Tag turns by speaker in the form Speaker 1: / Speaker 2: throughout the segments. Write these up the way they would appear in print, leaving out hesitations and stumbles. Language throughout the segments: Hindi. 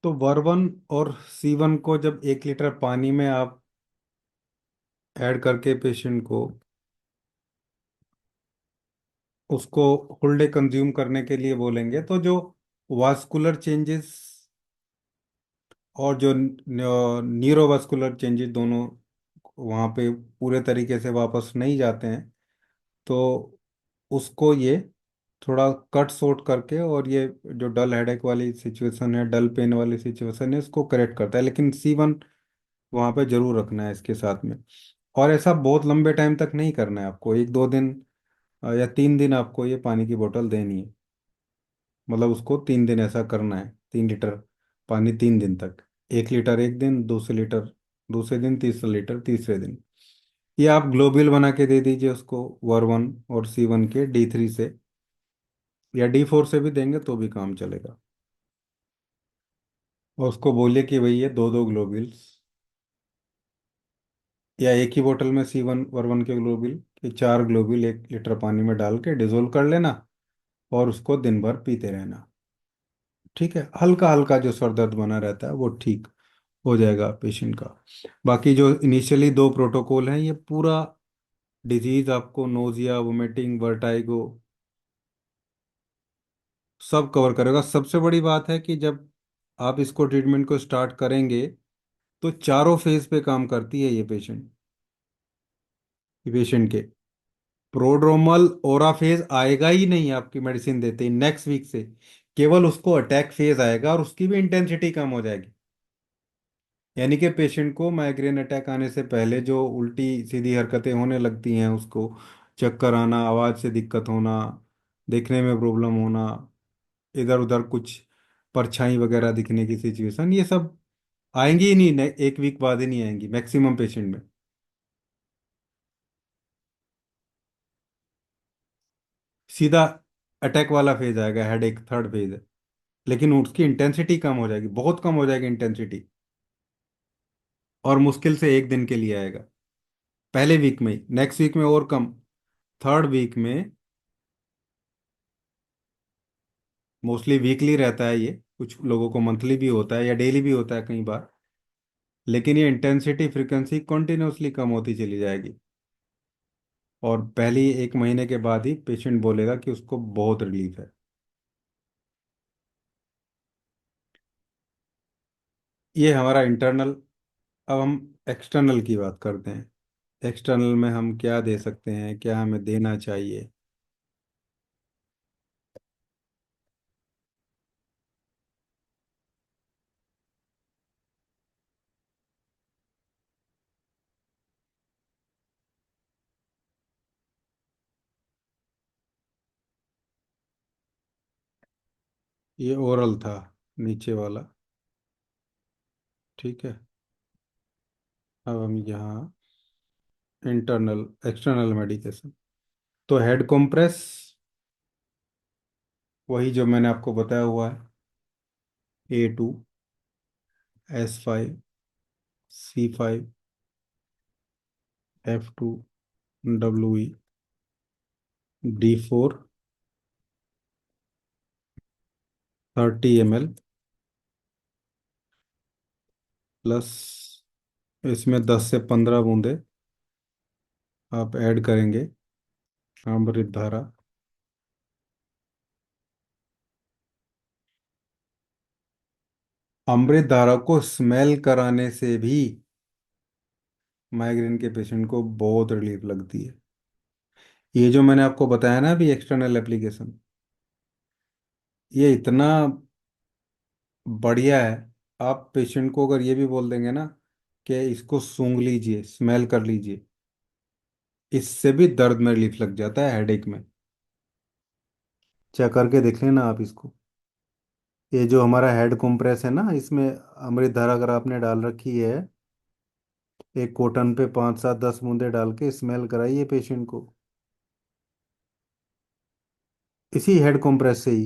Speaker 1: तो वर्वन और C1 को जब 1 लीटर पानी में आप ऐड करके पेशेंट को उसको फुल डे कंज्यूम करने के लिए बोलेंगे, तो जो वास्कुलर चेंजेस और जो न्यूरोवास्कुलर चेंजेस दोनों वहाँ पे पूरे तरीके से वापस नहीं जाते हैं, तो उसको ये थोड़ा कट शॉर्ट करके, और ये जो डल हेडेक वाली सिचुएशन है, डल पेन वाली सिचुएशन है, इसको करेक्ट करता है। लेकिन C1 वहाँ पे जरूर रखना है इसके साथ में। और ऐसा बहुत लंबे टाइम तक नहीं करना है आपको, 1-2 दिन या 3 दिन आपको ये पानी की बोतल देनी है। मतलब उसको 3 दिन ऐसा करना है, 3 लीटर पानी 3 दिन तक। 1 लीटर एक दिन, 2 लीटर दूसरे दिन, तीसरा लीटर तीसरे दिन। ये आप ग्लोब्यूल बना के दे दीजिए उसको, वर्वन और C1 के D3 से, या D4 से भी देंगे तो भी काम चलेगा। और उसको बोलिए कि भाई ये 2-2 ग्लोब्यूल्स, या एक ही बोतल में C1 वर्वन के ग्लोब्यूल कि 4 ग्लोब्यूल 1 लीटर पानी में डाल के डिजोल्व कर लेना, और उसको दिन भर पीते रहना। ठीक है, हल्का हल्का जो सर दर्द बना रहता है वो ठीक हो जाएगा पेशेंट का। बाकी जो इनिशियली 2 प्रोटोकॉल हैं, ये पूरा डिजीज आपको नोजिया, वोमिटिंग, वर्टाइगो सब कवर करेगा। सबसे बड़ी बात है कि जब आप इसको ट्रीटमेंट को स्टार्ट करेंगे, तो चारों फेज पे काम करती है ये पेशेंट के। प्रोड्रोमल ओरा फेज आएगा ही नहीं आपकी मेडिसिन देते ही नेक्स्ट वीक से, केवल उसको अटैक फेज आएगा, और उसकी भी इंटेंसिटी कम हो जाएगी। यानी कि पेशेंट को माइग्रेन अटैक आने से पहले जो उल्टी सीधी हरकतें होने लगती हैं, उसको चक्कर आना, आवाज़ से दिक्कत होना, देखने में प्रॉब्लम होना, इधर उधर कुछ परछाई वगैरह दिखने की सिचुएशन, ये सब आएंगी ही नहीं, 1 वीक बाद ही नहीं आएंगी मैक्सिमम पेशेंट में। सीधा अटैक वाला फेज आएगा, हेडेक थर्ड फेज है। लेकिन उसकी इंटेंसिटी कम हो जाएगी, बहुत कम हो जाएगी इंटेंसिटी, और मुश्किल से एक दिन के लिए आएगा पहले वीक में ही, नेक्स्ट वीक में और कम, थर्ड वीक में। मोस्टली वीकली रहता है ये, कुछ लोगों को मंथली भी होता है या डेली भी होता है कई बार। लेकिन ये इंटेंसिटी फ्रीक्वेंसी कंटिन्यूअसली कम होती चली जाएगी, और पहली 1 महीने के बाद ही पेशेंट बोलेगा कि उसको बहुत रिलीफ है। ये हमारा इंटरनल। अब हम एक्सटर्नल की बात करते हैं। एक्सटर्नल में हम क्या दे सकते हैं, क्या हमें देना चाहिए। ये ओरल था, नीचे वाला। ठीक है। अब हम यहाँ इंटरनल एक्सटर्नल मेडिकेशन, तो हेड कॉम्प्रेस वही जो मैंने आपको बताया हुआ है, A2, S5, C5, F2, WE, D4, 30 ml, plus इसमें 10 से 15 बूंदे आप ऐड करेंगे अमृत धारा। अमृत धारा को स्मेल कराने से भी माइग्रेन के पेशेंट को बहुत रिलीफ लगती है। ये जो मैंने आपको बताया ना अभी एक्सटर्नल एप्लीकेशन, ये इतना बढ़िया है। आप पेशेंट को अगर ये भी बोल देंगे ना कि इसको सूंघ लीजिए, स्मेल कर लीजिए, इससे भी दर्द में रिलीफ लग जाता है हेडेक में। चेक करके देख लेना आप इसको। ये जो हमारा हेड कंप्रेस है ना, इसमें अमृत धारा अगर आपने डाल रखी है, एक कॉटन पे 5-7-10 बूंदे डाल के स्मेल कराइए पेशेंट को, इसी हेड कंप्रेस से ही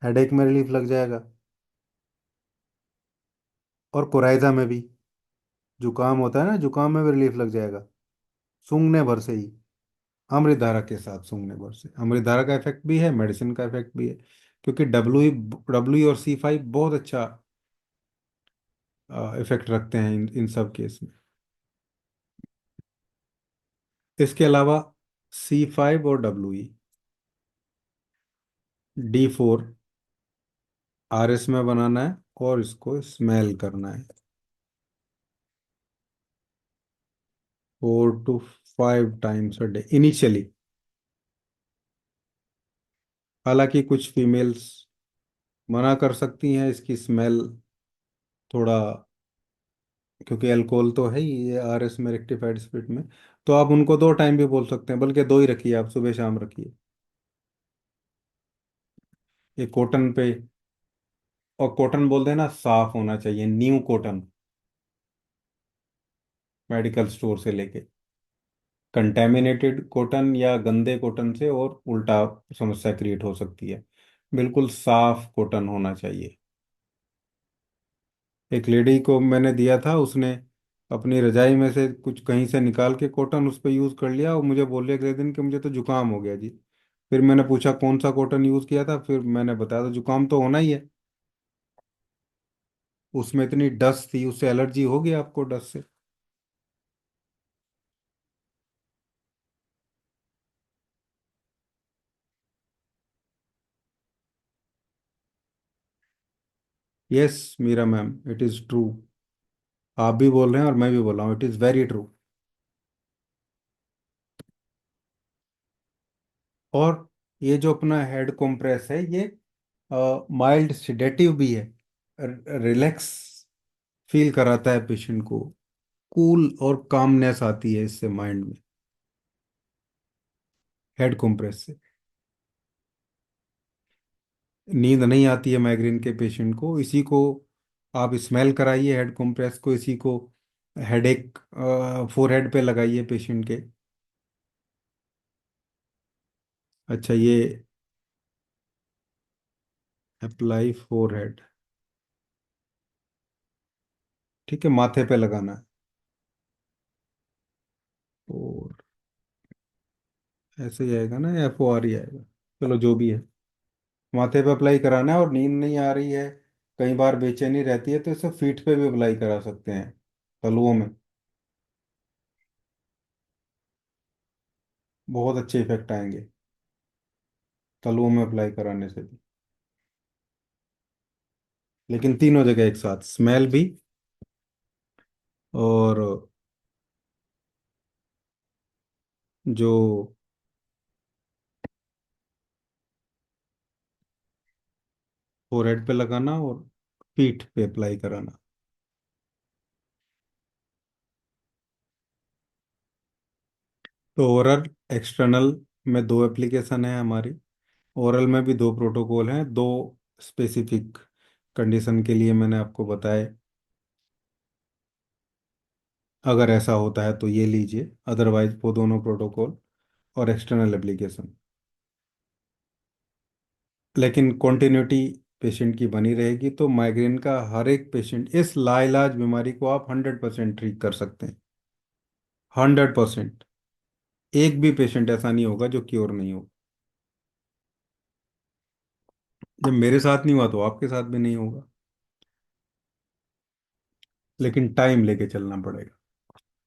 Speaker 1: हेडेक में रिलीफ लग जाएगा। और कोराइजा में भी, जुकाम होता है ना, जुकाम में भी रिलीफ लग जाएगा सूंघने भर से ही। अमृत धारा के साथ सूंघने भर से अमृत धारा का इफेक्ट भी है, मेडिसिन का इफेक्ट भी है। क्योंकि डब्ल्यू डब्ल्यू और C5 बहुत अच्छा इफेक्ट रखते हैं इन सब केस में। इसके अलावा C5 और WE, D4 RS में बनाना है और इसको स्मेल करना है 4 to 5 times a day initially. हालांकि कुछ फीमेल्स मना कर सकती हैं इसकी स्मेल थोड़ा, क्योंकि अल्कोहल तो है ही ये RS में, रेक्टिफाइड स्पिरिट में। तो आप उनको 2 टाइम भी बोल सकते हैं, बल्कि दो ही रखिए, आप सुबह शाम रखिए। ये कॉटन पे, और कॉटन बोल देना साफ होना चाहिए, न्यू कॉटन, मेडिकल स्टोर से लेके। कंटेमिनेटेड कॉटन या गंदे कॉटन से और उल्टा समस्या क्रिएट हो सकती है। बिल्कुल साफ कॉटन होना चाहिए। एक लेडी को मैंने दिया था, उसने अपनी रजाई में से कुछ कहीं से निकाल के कॉटन उस पर यूज कर लिया और मुझे बोले अगले दिन कि मुझे तो जुकाम हो गया जी। फिर मैंने पूछा कौन सा कॉटन यूज किया था, फिर मैंने बताया तो जुकाम तो होना ही है। उसमें इतनी डस्ट थी, उससे एलर्जी होगी आपको डस्ट से। Yes Meera ma'am, it is true. आप भी बोल रहे हैं और मैं भी बोल रहा हूँ, इट इज वेरी ट्रू। और ये जो अपना हेड कॉम्प्रेस है, ये माइल्ड सिडेटिव भी है, रिलैक्स फील कराता है पेशेंट को, कूल और कामनेस आती है इससे माइंड में, हेड कॉम्प्रेस से। नींद नहीं आती है माइग्रेन के पेशेंट को, इसी को आप स्मेल कराइए हेड कॉम्प्रेस को, इसी को हेडेक फोरहेड पे लगाइए पेशेंट के। अच्छा, ये अप्लाई फोरहेड, ठीक है, माथे पे लगाना है। और ऐसे ही आएगा ना, FOR ही आएगा, चलो जो भी है। माथे पे अप्लाई कराना है, और नींद नहीं आ रही है, कई बार बेचैनी रहती है, तो इसे फीट पे भी अप्लाई करा सकते हैं, तलुओं में। बहुत अच्छे इफेक्ट आएंगे तलुओं में अप्लाई कराने से भी। लेकिन तीनों जगह एक साथ, स्मेल भी, और जो फोरहेड पे लगाना और पीठ पे अप्लाई कराना। तो ओरल एक्सटर्नल में दो एप्लीकेशन है हमारी। ओरल में भी दो प्रोटोकॉल हैं, दो स्पेसिफिक कंडीशन के लिए मैंने आपको बताए। अगर ऐसा होता है तो ये लीजिए, अदरवाइज वो दोनों प्रोटोकॉल और एक्सटर्नल एप्लीकेशन। लेकिन कॉन्टिन्यूटी पेशेंट की बनी रहेगी, तो माइग्रेन का हर एक पेशेंट, इस लाइलाज बीमारी को आप 100% ट्रीट कर सकते हैं। 100%। एक भी पेशेंट ऐसा नहीं होगा जो क्योर नहीं हो। जब मेरे साथ नहीं हुआ तो आपके साथ भी नहीं होगा। लेकिन टाइम लेके चलना पड़ेगा,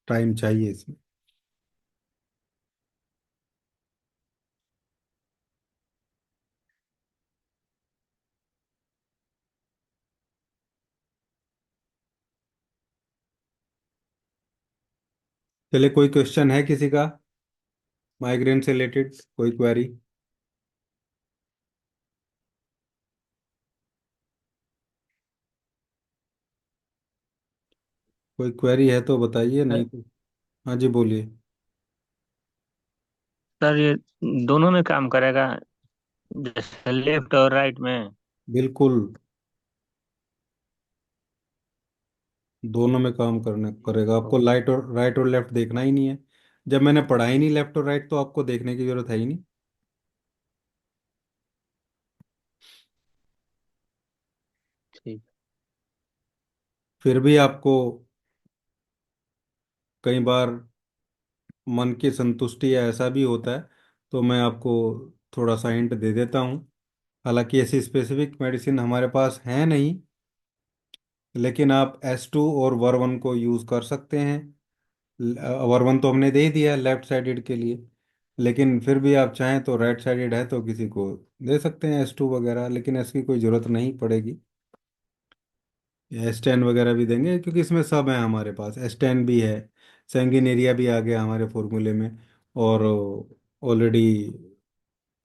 Speaker 1: टाइम चाहिए इसमें। चलिए, कोई क्वेश्चन है किसी का माइग्रेन से रिलेटेड, कोई क्वेरी? कोई क्वेरी है तो बताइए, नहीं तो। हाँ जी, बोलिए।
Speaker 2: सर ये दोनों में काम करेगा, जैसे लेफ्ट और राइट में?
Speaker 1: बिल्कुल, दोनों में काम करने करेगा। आपको लाइट और राइट और लेफ्ट देखना ही नहीं है। जब मैंने पढ़ा ही नहीं लेफ्ट और राइट, तो आपको देखने की जरूरत है ही नहीं।
Speaker 2: ठीक।
Speaker 1: फिर भी आपको कई बार मन की संतुष्टि या ऐसा भी होता है, तो मैं आपको थोड़ा सा हिंट दे देता हूँ। हालांकि ऐसी स्पेसिफिक मेडिसिन हमारे पास है नहीं, लेकिन आप S2 और वर्वन को यूज़ कर सकते हैं। वर्वन तो हमने दे ही दिया लेफ्ट साइडेड के लिए, लेकिन फिर भी आप चाहें तो राइट साइडेड है तो किसी को दे सकते हैं S2 वगैरह, लेकिन इसकी कोई ज़रूरत नहीं पड़ेगी। S10 वगैरह भी देंगे क्योंकि इसमें सब है हमारे पास, S10 भी है, सैंगिनेरिया भी आ गया हमारे फॉर्मूले में, और ऑलरेडी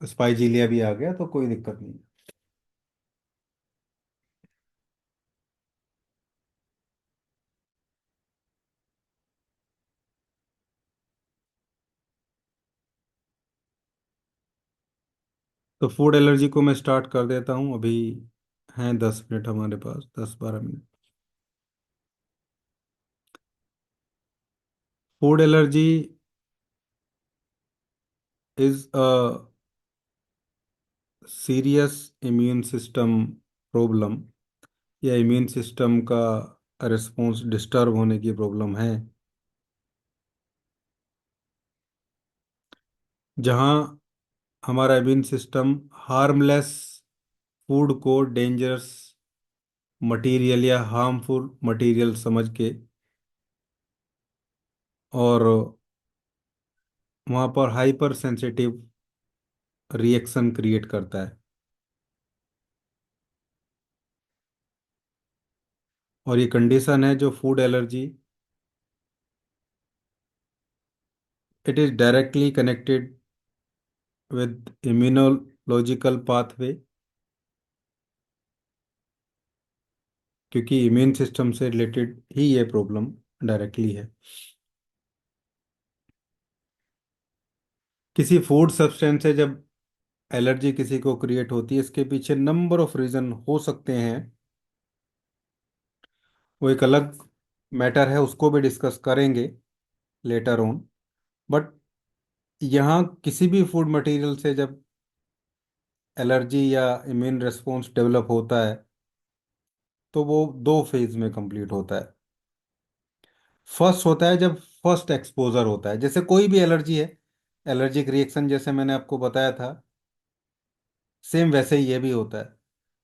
Speaker 1: स्पाइजीलिया भी आ गया, तो कोई दिक्कत नहीं। तो फूड एलर्जी को मैं स्टार्ट कर देता हूँ अभी। हैं 10 मिनट हमारे पास, 10-12 minute. Food allergy is a serious immune system problem, या इम्यून सिस्टम का रिस्पॉन्स डिस्टर्ब होने की प्रॉब्लम है, जहाँ हमारा इम्यून सिस्टम हार्मलेस फूड को डेंजरस मटेरियल या हार्मफुल मटेरियल समझ के, और वहाँ पर हाइपर सेंसिटिव रिएक्शन क्रिएट करता है। और ये कंडीशन है जो food allergy, it is directly connected with immunological pathway, क्योंकि इम्यून सिस्टम से रिलेटेड ही ये प्रॉब्लम डायरेक्टली है। किसी फूड सब्सटेंस से जब एलर्जी किसी को क्रिएट होती है, इसके पीछे नंबर ऑफ रीजन हो सकते हैं, वो एक अलग मैटर है, उसको भी डिस्कस करेंगे लेटर ऑन। बट यहाँ किसी भी फूड मटेरियल से जब एलर्जी या इम्यून रिस्पॉन्स डेवलप होता है, तो वो दो फेज में कंप्लीट होता है। फर्स्ट होता है जब फर्स्ट एक्सपोजर होता है, जैसे कोई भी एलर्जी है, एलर्जिक रिएक्शन जैसे मैंने आपको बताया था, सेम वैसे ही ये भी होता है।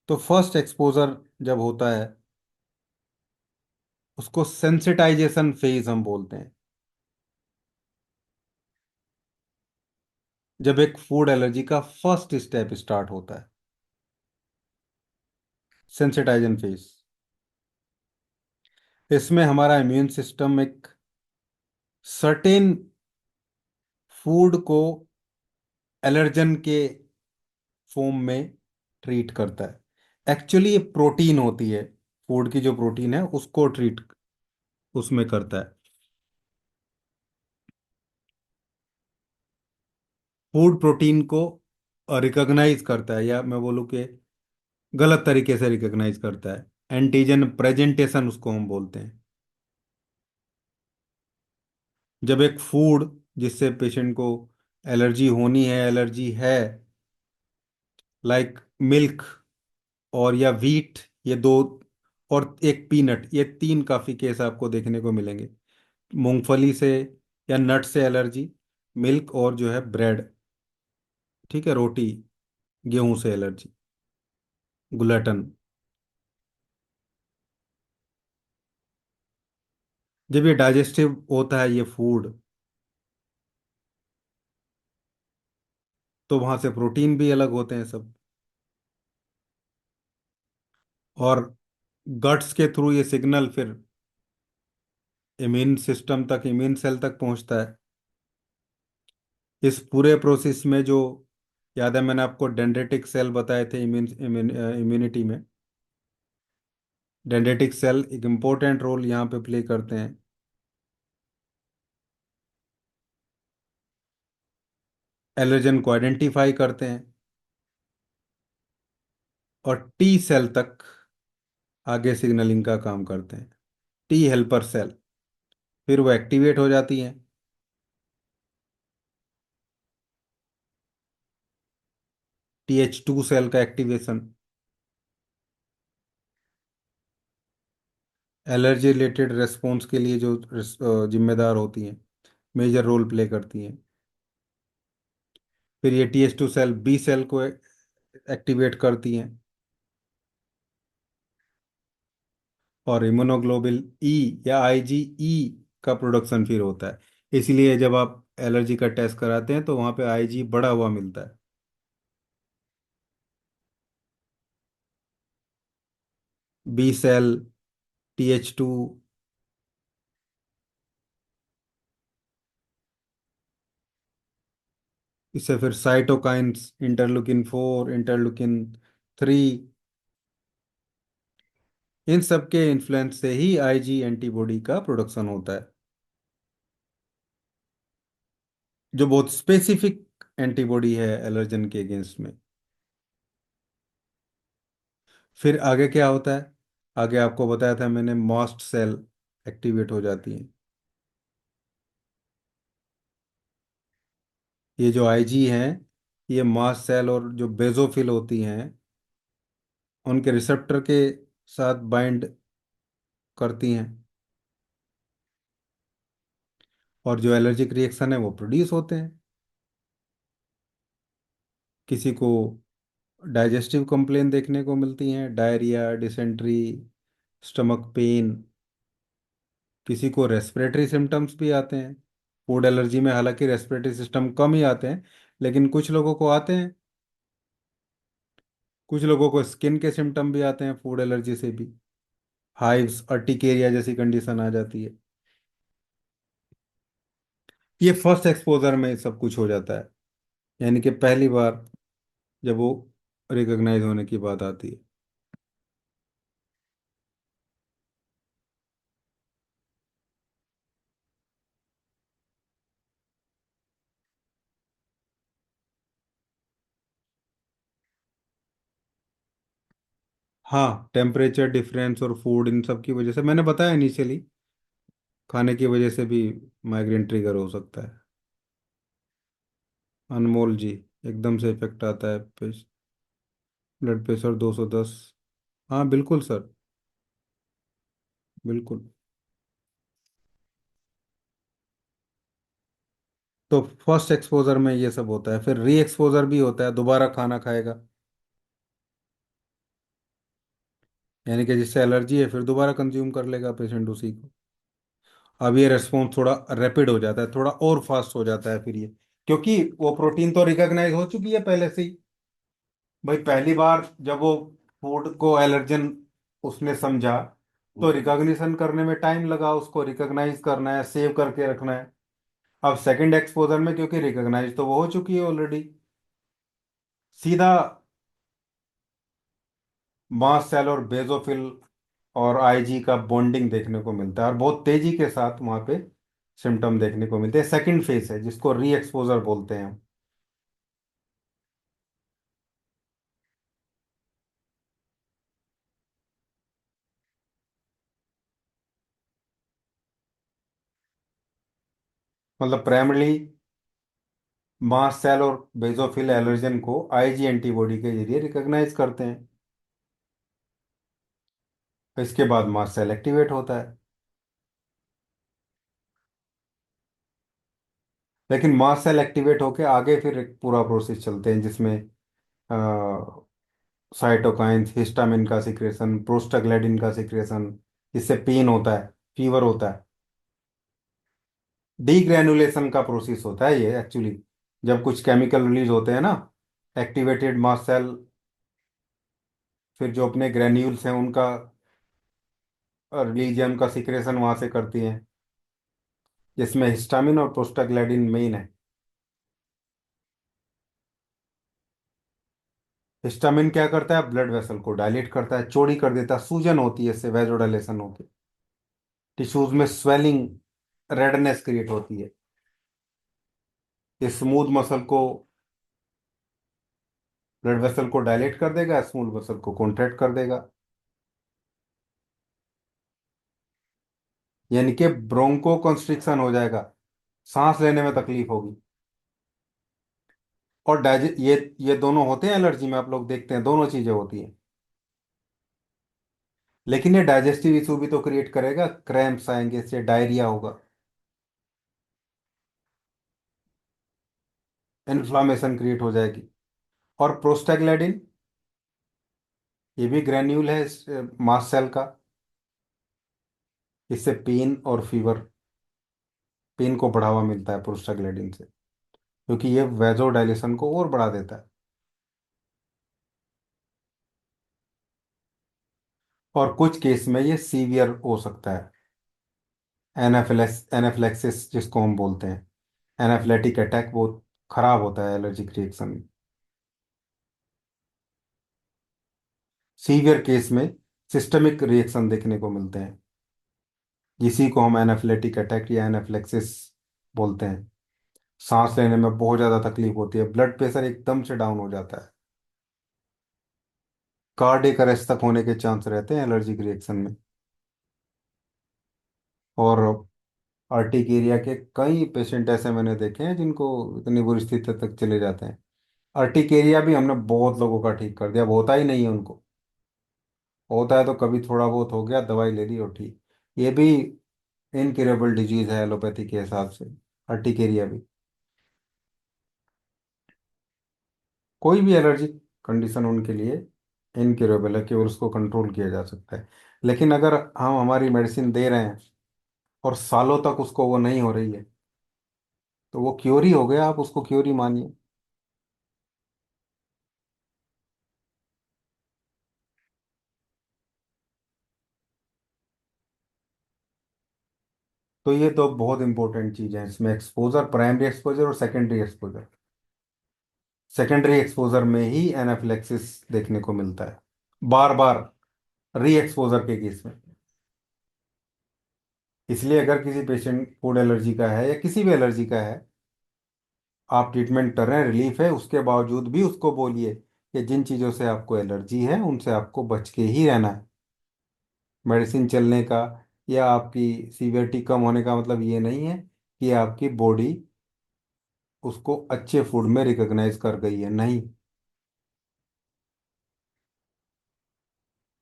Speaker 1: तो फर्स्ट एक्सपोजर जब होता है, उसको सेंसिटाइजेशन फेज हम बोलते हैं। जब एक फूड एलर्जी का फर्स्ट स्टेप स्टार्ट होता है, सेंसिटाइजेशन फेज, इसमें हमारा इम्यून सिस्टम एक सर्टेन फूड को एलर्जन के फॉर्म में ट्रीट करता है। एक्चुअली ये प्रोटीन होती है, फूड की जो प्रोटीन है उसको ट्रीट उसमें करता है। फूड प्रोटीन को रिकॉग्नाइज करता है, या मैं बोलूँ कि गलत तरीके से रिकॉग्नाइज करता है, एंटीजन प्रेजेंटेशन उसको हम बोलते हैं। जब एक फूड जिससे पेशेंट को एलर्जी होनी है, एलर्जी है, लाइक मिल्क और या वीट, ये दो, और एक पीनट, ये तीन काफी केस आपको देखने को मिलेंगे। मूंगफली से या नट से एलर्जी, मिल्क और जो है ब्रेड, ठीक है, रोटी, गेहूं से एलर्जी, ग्लूटेन। जब ये डाइजेस्टिव होता है ये फूड, तो वहां से प्रोटीन भी अलग होते हैं सब, और गट्स के थ्रू ये सिग्नल फिर इम्यून सिस्टम तक, इम्यून सेल तक पहुंचता है। इस पूरे प्रोसेस में जो, याद है मैंने आपको डेंड्रिटिक सेल बताए थे इम्यूनिटी में, डेंड्रिटिक सेल एक इम्पोर्टेंट रोल यहाँ पे प्ले करते हैं। एलर्जन को आइडेंटिफाई करते हैं, और टी सेल तक आगे सिग्नलिंग का काम करते हैं, टी हेल्पर सेल, फिर वो एक्टिवेट हो जाती हैं। TH2 सेल का एक्टिवेशन एलर्जी रिलेटेड रेस्पॉन्स के लिए जो जिम्मेदार होती हैं, मेजर रोल प्ले करती हैं। फिर ये TH2 सेल बी सेल को एक्टिवेट करती हैं। और इम्यूनोग्लोबिन ई या आईजीई का प्रोडक्शन फिर होता है। इसलिए जब आप एलर्जी का टेस्ट कराते हैं तो वहाँ पे आईजी बढ़ा हुआ मिलता है। B cell, TH two. इससे फिर साइटोकाइंस, इंटरलुकिन 4, इंटरलुकिन 3, इन सब के इन्फ्लुएंस से ही आईजी एंटीबॉडी का प्रोडक्शन होता है, जो बहुत स्पेसिफिक एंटीबॉडी है एलर्जन के अगेंस्ट में। फिर आगे क्या होता है? आगे आपको बताया था मैंने, मास्ट सेल एक्टिवेट हो जाती हैं। ये जो आईजी हैं, ये मास्ट सेल और जो बेजोफिल होती हैं उनके रिसेप्टर के साथ बाइंड करती हैं, और जो एलर्जिक रिएक्शन है वो प्रोड्यूस होते हैं। किसी को डाइजेस्टिव कंप्लेन देखने को मिलती हैं, डायरिया, डिसेंट्री, स्टमक पेन। किसी को रेस्पिरेटरी सिम्टम्स भी आते हैं। फूड एलर्जी में हालांकि रेस्पिरेटरी सिस्टम कम ही आते हैं, लेकिन कुछ लोगों को आते हैं। कुछ लोगों को स्किन के सिम्टम भी आते हैं फूड एलर्जी से भी। हाइव्स, अर्टिकेरिया जैसी कंडीशन आ जाती है। ये फर्स्ट एक्सपोजर में सब कुछ हो जाता है, यानी कि पहली बार जब वो रिकॉग्नाइज होने की बात आती है। हाँ, टेम्परेचर डिफरेंस और फूड, इन सब की वजह से मैंने बताया इनिशियली, खाने की वजह से भी माइग्रेन ट्रिगर हो सकता है। अनमोल जी, एकदम से इफेक्ट आता है। Blood pressure 210। हाँ बिल्कुल सर, बिल्कुल। तो फर्स्ट एक्सपोजर में ये सब होता है, फिर री एक्सपोजर भी होता है, दोबारा खाना खाएगा, यानी कि जिससे एलर्जी है फिर दोबारा कंज्यूम कर लेगा पेशेंट उसी को। अब ये रेस्पॉन्स थोड़ा रैपिड हो जाता है, थोड़ा और फास्ट हो जाता है फिर ये, क्योंकि वो प्रोटीन तो रिकॉग्नाइज हो चुकी है पहले से ही। भाई पहली बार जब वो फूड को एलर्जन उसने समझा, तो रिकॉग्निशन करने में टाइम लगा, उसको रिकॉग्नाइज करना है, सेव करके रखना है। अब सेकंड एक्सपोजर में क्योंकि रिकॉग्नाइज तो वो हो चुकी है ऑलरेडी, सीधा मास्ट सेल और बेजोफिल और आईजी का बॉन्डिंग देखने को मिलता है, और बहुत तेजी के साथ वहां पे सिम्टम देखने को मिलते हैं। सेकंड फेज है जिसको री एक्सपोजर बोलते हैं। मतलब प्राइमरली मास्ट सेल और बेजोफिल एलर्जन को आईजी एंटीबॉडी के जरिए रिकॉग्नाइज करते हैं। इसके बाद मास्ट सेल एक्टिवेट होता है। लेकिन मास्ट सेल एक्टिवेट होके आगे फिर एक पूरा प्रोसेस चलते हैं, जिसमें साइटोकाइंस, हिस्टामिन का सिक्रेशन, प्रोस्टाग्लैंडिन का सिक्रेशन, जिससे पेन होता है, फीवर होता है। डीग्रैनुलेशन का प्रोसेस होता है ये एक्चुअली, जब कुछ केमिकल रिलीज होते हैं ना, एक्टिवेटेड मास्ट सेल फिर जो अपने ग्रेन्यूल्स हैं उनका रिलीज या उनका सिक्रेशन वहां से करती हैं, जिसमें हिस्टामिन और प्रोस्टाग्लैंडिन मेन है। हिस्टामिन क्या करता है? ब्लड वेसल को डायलेट करता है, चौड़ी कर देता है, सूजन होती है इससे, वेजोडाइलेशन होती है, टिश्यूज में स्वेलिंग, रेडनेस क्रिएट होती है। ये स्मूथ मसल को, ब्लड वेसल को डायलेट कर देगा, स्मूथ मसल को कॉन्ट्रैक्ट कर देगा, यानी कि ब्रोंको कंस्ट्रिक्शन हो जाएगा, सांस लेने में तकलीफ होगी। और डाइजे ये दोनों होते हैं एलर्जी में, आप लोग देखते हैं दोनों चीजें होती हैं। लेकिन ये डाइजेस्टिव इशू भी तो क्रिएट करेगा, क्रैम्प्स आएंगे, इससे डायरिया होगा, इन्फ्लामेशन क्रिएट हो जाएगी। और प्रोस्टाग्लैंडिन, ये भी ग्रैन्यूल है मास्ट सेल का, इससे पेन और फीवर, पेन को बढ़ावा मिलता है प्रोस्टाग्लैंडिन से, क्योंकि ये वेजोडाइलेशन को और बढ़ा देता है। और कुछ केस में ये सीवियर हो सकता है, एनाफिलेक्सिस जिसको हम बोलते हैं, एनाफिलेटिक अटैक, बहुत खराब होता है एलर्जिक रिएक्शन। सीवियर केस में सिस्टमिक रिएक्शन देखने को मिलते हैं, जिसी को हम एनाफिलेटिक अटैक या एनाफिलेक्सिस बोलते हैं। सांस लेने में बहुत ज़्यादा तकलीफ होती है, ब्लड प्रेशर एकदम से डाउन हो जाता है, कार्डियक अरेस्ट तक होने के चांस रहते हैं एलर्जिक रिएक्शन में। और अर्टिकेरिया के कई पेशेंट ऐसे मैंने देखे हैं जिनको इतनी बुरी स्थिति तक चले जाते हैं। अर्टिकेरिया भी हमने बहुत लोगों का ठीक कर दिया, अब होता ही नहीं है उनको। होता है तो कभी थोड़ा बहुत हो गया, दवाई ले ली और ठीक। ये भी इनक्योरेबल डिजीज है एलोपैथी के हिसाब से, अर्टिकेरिया भी। कोई भी एलर्जिक कंडीशन उनके लिए इनक्योरेबल है, केवल उसको कंट्रोल किया जा सकता है। लेकिन अगर हम हमारी मेडिसिन दे रहे हैं और सालों तक उसको वो नहीं हो रही है, तो वो क्योर ही हो गया, आप उसको क्योर ही मानिए। तो ये तो बहुत इंपॉर्टेंट चीज है इसमें, एक्सपोजर, प्राइमरी एक्सपोजर और सेकेंडरी एक्सपोजर। सेकेंडरी एक्सपोजर में ही एनाफिलेक्सिस देखने को मिलता है, बार बार री एक्सपोजर के केस में। इसलिए अगर किसी पेशेंट फूड एलर्जी का है या किसी भी एलर्जी का है, आप ट्रीटमेंट कर रहे हैं, रिलीफ है, उसके बावजूद भी उसको बोलिए कि जिन चीज़ों से आपको एलर्जी है उनसे आपको बच के ही रहना है। मेडिसिन चलने का या आपकी सीवियरिटी कम होने का मतलब ये नहीं है कि आपकी बॉडी उसको अच्छे फूड में रिकॉग्नाइज कर गई है, नहीं।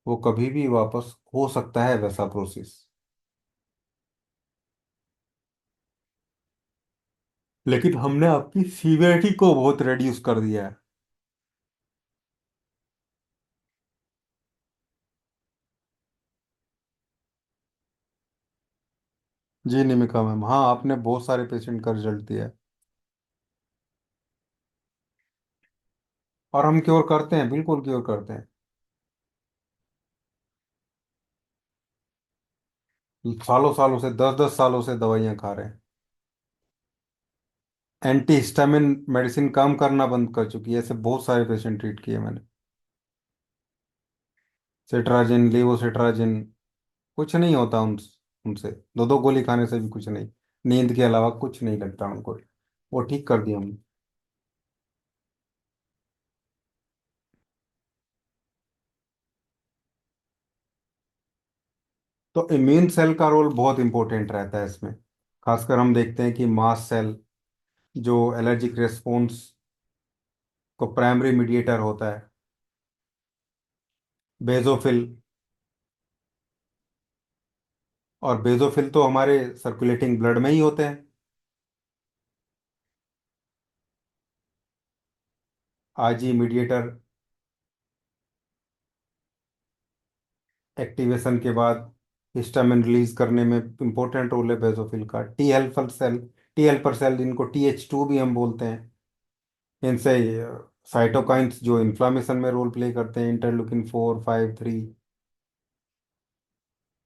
Speaker 1: वो कभी भी वापस हो सकता है वैसा प्रोसेस। लेकिन हमने आपकी सीवियरिटी को बहुत रिड्यूस कर दिया है। जी निमिका मैम, हाँ आपने बहुत सारे पेशेंट का रिजल्ट दिया है। और हम क्योर करते हैं, बिल्कुल क्योर करते हैं। सालों सालों से, 10 10 सालों से दवाइयाँ खा रहे हैं। एंटी हिस्टामिन मेडिसिन काम करना बंद कर चुकी है, ऐसे बहुत सारे पेशेंट ट्रीट किए मैंने। सेट्राजिन, लीवोसेट्राजिन, कुछ नहीं होता उनसे, दो दो गोली खाने से भी कुछ नहीं। नींद के अलावा कुछ नहीं लगता उनको, वो ठीक कर दिया हमने। तो इम्यून सेल का रोल बहुत इंपॉर्टेंट रहता है इसमें। खासकर हम देखते हैं कि मास्ट सेल, जो एलर्जिक रेस्पॉन्स को प्राइमरी मीडिएटर होता है, बेजोफिल। और बेजोफिल तो हमारे सर्कुलेटिंग ब्लड में ही होते हैं। आजी मीडिएटर एक्टिवेशन के बाद हिस्टामिन रिलीज करने में इंपॉर्टेंट रोल है बेजोफिल का। T helper cell, T helper cell जिनको TH2 भी हम बोलते हैं, इनसे साइटोकाइंस जो इन्फ्लामेशन में रोल प्ले करते हैं, इंटरल्यूकिन 4 5 3।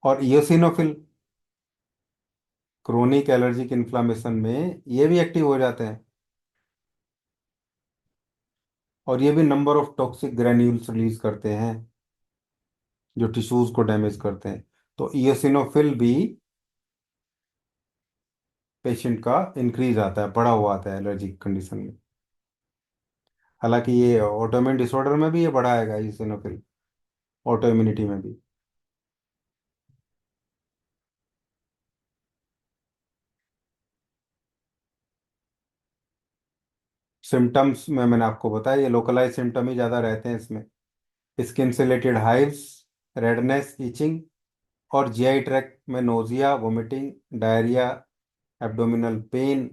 Speaker 1: और इयोसिनोफिल क्रोनिक एलर्जिक इन्फ्लामेशन में ये भी एक्टिव हो जाते हैं। और ये भी number of toxic granules release करते हैं जो टिश्यूज को डैमेज करते हैं। तो इयोसिनोफिल भी पेशेंट का इंक्रीज आता है, बढ़ा हुआ आता है एलर्जिक कंडीशन में। हालांकि ये ऑटोइम्यून डिसऑर्डर में भी ये बढ़ाएगा इसिनोफिल, ऑटो इम्यूनिटी में भी। सिम्टम्स में मैंने आपको बताया, ये लोकलाइज सिम्टम ही ज़्यादा रहते हैं इसमें। स्किन से रिलेटेड हाइव्स, रेडनेस, इचिंग। और GI ट्रैक्ट में nausea, vomiting, diarrhoea, abdominal pain.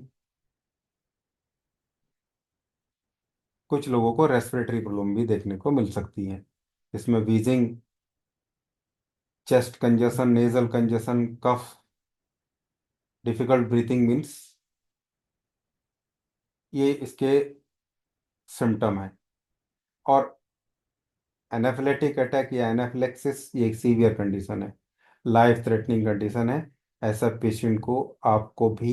Speaker 1: कुछ लोगों को रेस्पिरेटरी प्रॉब्लम भी देखने को मिल सकती है, इसमें wheezing, chest congestion, nasal congestion, cough, difficult breathing means ये इसके सिम्टम है। और एनाफिलेटिक अटैक या एनाफिलेक्सिस ये एक सीवियर कंडीशन है, लाइफ थ्रेटनिंग कंडीशन है। ऐसा पेशेंट को आपको भी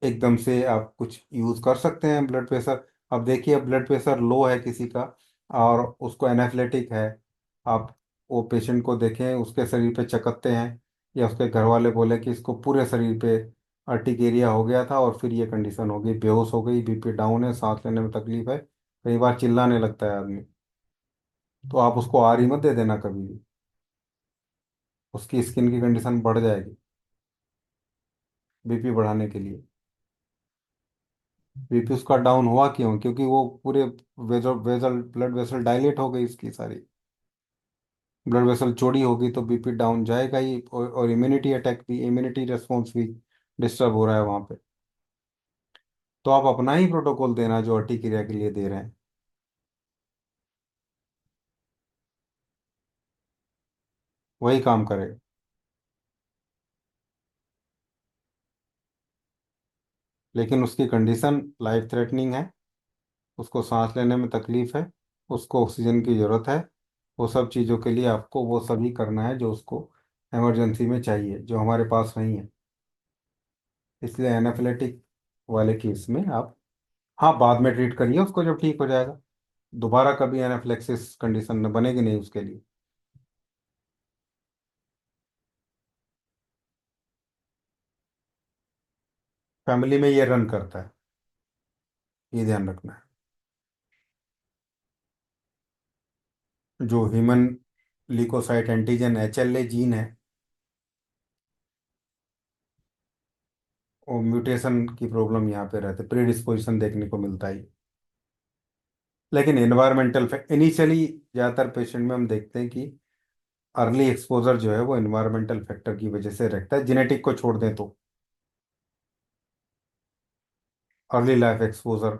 Speaker 1: एकदम से आप कुछ यूज कर सकते हैं ब्लड प्रेशर। अब देखिए, ब्लड प्रेशर लो है किसी का और उसको एनाफ्लेटिक है, आप वो पेशेंट को देखें, उसके शरीर पे चकत्ते हैं, या उसके घर वाले बोले कि इसको पूरे शरीर पे अर्टिकेरिया हो गया था और फिर ये कंडीशन हो गई, बेहोश हो गई, बीपी डाउन है, सांस लेने में तकलीफ है, कई बार चिल्लाने लगता है आदमी, तो आप उसको आरी मत दे देना कभी भी, उसकी स्किन की कंडीशन बढ़ जाएगी बीपी बढ़ाने के लिए। बीपी उसका डाउन हुआ क्यों? क्योंकि वो पूरे vessel vessel blood vessel dilate हो गई इसकी सारी, ब्लड वेसल चौड़ी होगी तो बीपी डाउन जाएगा ही, और इम्यूनिटी अटैक भी, इम्यूनिटी रेस्पॉन्स भी डिस्टर्ब हो रहा है वहां पे। तो आप अपना ही प्रोटोकॉल देना जो अर्टी क्रिया के लिए दे रहे हैं, वही काम करेगा। लेकिन उसकी कंडीशन लाइफ थ्रेटनिंग है, उसको सांस लेने में तकलीफ है, उसको ऑक्सीजन की ज़रूरत है, वो सब चीज़ों के लिए आपको वो सभी करना है जो उसको इमरजेंसी में चाहिए, जो हमारे पास नहीं है। इसलिए एनाफिलेटिक वाले केस में आप, हाँ, बाद में ट्रीट करिए उसको जब ठीक हो जाएगा, दोबारा कभी एनाफ्लेक्सिस कंडीशन न बनेगी नहीं उसके लिए। फैमिली में ये रन करता है, ये ध्यान रखना है। जो human leukocyte antigen HLA gene है, वो म्यूटेशन की प्रॉब्लम यहाँ पे रहती है, प्रीडिस्पोजिशन देखने को मिलता है। लेकिन एनवायरमेंटल इनिशियली ज़्यादातर पेशेंट में हम देखते हैं कि अर्ली एक्सपोजर जो है वो एनवायरमेंटल फैक्टर की वजह से रहता है, जेनेटिक को छोड़ दें तो। अर्ली लाइफ एक्सपोजर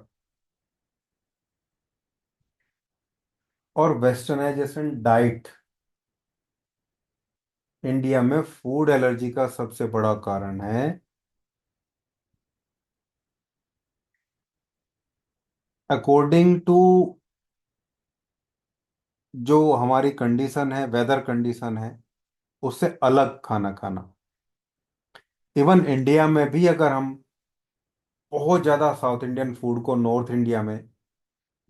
Speaker 1: और वेस्टर्नाइजेशन डाइट इंडिया में फूड एलर्जी का सबसे बड़ा कारण है। अकॉर्डिंग टू जो हमारी कंडीशन है, वेदर कंडीशन है, उससे अलग खाना खाना। इवन इंडिया में भी अगर हम बहुत ज़्यादा साउथ इंडियन फूड को नॉर्थ इंडिया में,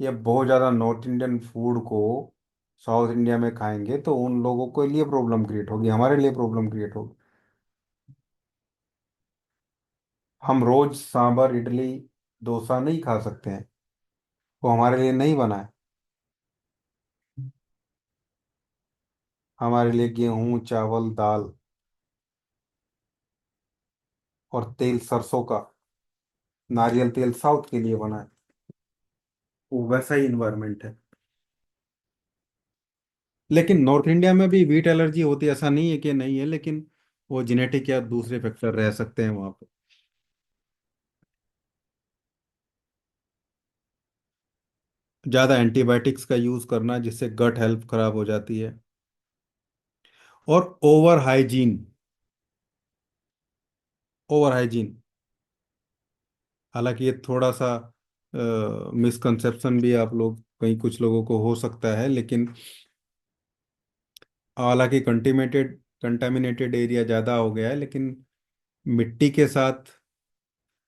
Speaker 1: या बहुत ज़्यादा नॉर्थ इंडियन फूड को साउथ इंडिया में खाएंगे तो उन लोगों के लिए प्रॉब्लम क्रिएट होगी, हमारे लिए प्रॉब्लम क्रिएट होगी। हम रोज सांभर इडली डोसा नहीं खा सकते हैं, वो हमारे लिए नहीं बना है। हमारे लिए गेहूं चावल दाल और तेल सरसों का, नारियल तेल साउथ के लिए बना है, वो वैसा ही इन्वायरमेंट है। लेकिन नॉर्थ इंडिया में भी वीट एलर्जी होती है, ऐसा नहीं है कि नहीं है, लेकिन वो जेनेटिक या दूसरे फैक्टर रह सकते हैं वहाँ पे। ज़्यादा एंटीबायोटिक्स का यूज़ करना जिससे गट हेल्थ खराब हो जाती है, और ओवर हाइजीन, ओवर हाइजीन। हालांकि ये थोड़ा सा मिसकंसेप्शन भी आप लोग कहीं कुछ लोगों को हो सकता है, लेकिन हालांकि कंटामिनेटेड एरिया ज़्यादा हो गया है, लेकिन मिट्टी के साथ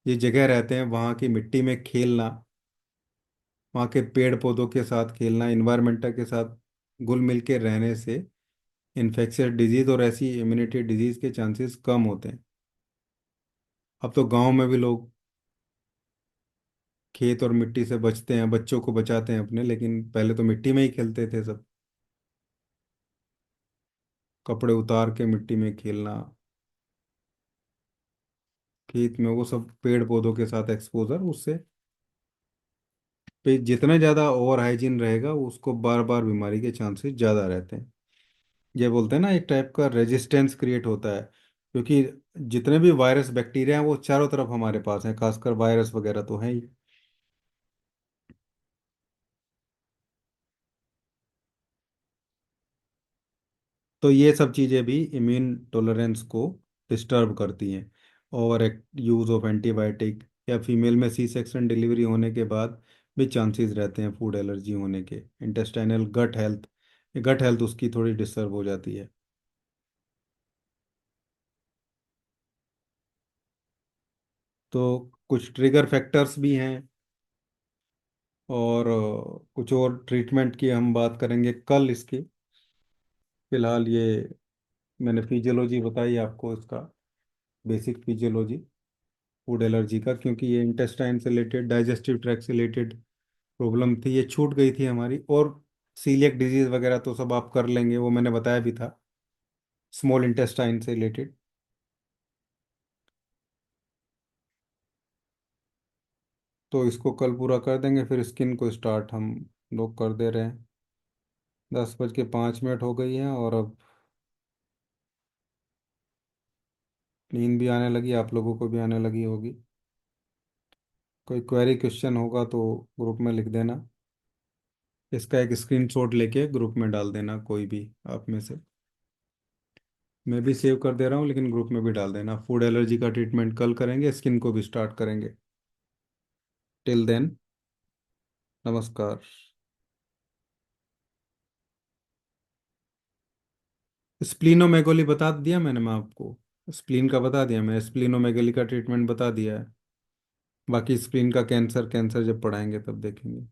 Speaker 1: ये जगह रहते हैं, वहाँ की मिट्टी में खेलना, वहाँ के पेड़ पौधों के साथ खेलना, इन्वायरमेंट के साथ घुल मिल के रहने से इन्फेक्शियस डिजीज और ऐसी इम्यूनिटी डिजीज के चांसेस कम होते हैं। अब तो गांव में भी लोग खेत और मिट्टी से बचते हैं, बच्चों को बचाते हैं अपने, लेकिन पहले तो मिट्टी में ही खेलते थे सब, कपड़े उतार के मिट्टी में खेलना, खेत में वो सब पेड़ पौधों के साथ एक्सपोजर, उससे पे जितना ज़्यादा ओवर हाइजीन रहेगा उसको बार बार बीमारी के चांसेस ज़्यादा रहते हैं। ये बोलते हैं ना, एक टाइप का रेजिस्टेंस क्रिएट होता है, क्योंकि जितने भी वायरस बैक्टीरिया हैं वो चारों तरफ हमारे पास हैं, खासकर वायरस वगैरह तो हैं ही। तो ये सब चीज़ें भी इम्यून टॉलरेंस को डिस्टर्ब करती हैं। ओवर यूज ऑफ एंटीबायोटिक, या फीमेल में सी सेक्शन डिलीवरी होने के बाद भी चांसेस रहते हैं फूड एलर्जी होने के। इंटेस्टाइनल गट हेल्थ उसकी थोड़ी डिस्टर्ब हो जाती है। तो कुछ ट्रिगर फैक्टर्स भी हैं, और कुछ और ट्रीटमेंट की हम बात करेंगे कल इसकी। फिलहाल ये मैंने फिजियोलॉजी बताई आपको, इसका बेसिक फिजियोलॉजी फूड एलर्जी का, क्योंकि ये इंटेस्टाइन से रिलेटेड, डाइजेस्टिव ट्रैक्ट से रिलेटेड प्रॉब्लम थी, ये छूट गई थी हमारी। और सीलियक डिजीज वगैरह तो सब आप कर लेंगे, वो मैंने बताया भी था, स्मॉल इंटेस्टाइन से रिलेटेड। तो इसको कल पूरा कर देंगे, फिर स्किन को स्टार्ट हम लोग कर दे रहे हैं। 10:05 हो गई हैं, और अब नींद भी आने लगी, आप लोगों को भी आने लगी होगी। कोई क्वेरी क्वेश्चन होगा तो ग्रुप में लिख देना। इसका एक स्क्रीनशॉट लेके ग्रुप में डाल देना, कोई भी आप में से। मैं भी सेव कर दे रहा हूँ, लेकिन ग्रुप में भी डाल देना। फूड एलर्जी का ट्रीटमेंट कल करेंगे, स्किन को भी स्टार्ट करेंगे। टिल देन, नमस्कार। स्प्लीनोमेगोली बता दिया मैंने, मैं आपको स्प्लीन का बता दिया, मैं स्प्लीनोमेगोली का ट्रीटमेंट बता दिया है। बाकी स्प्लीन का कैंसर कैंसर जब पढ़ाएंगे तब देखेंगे।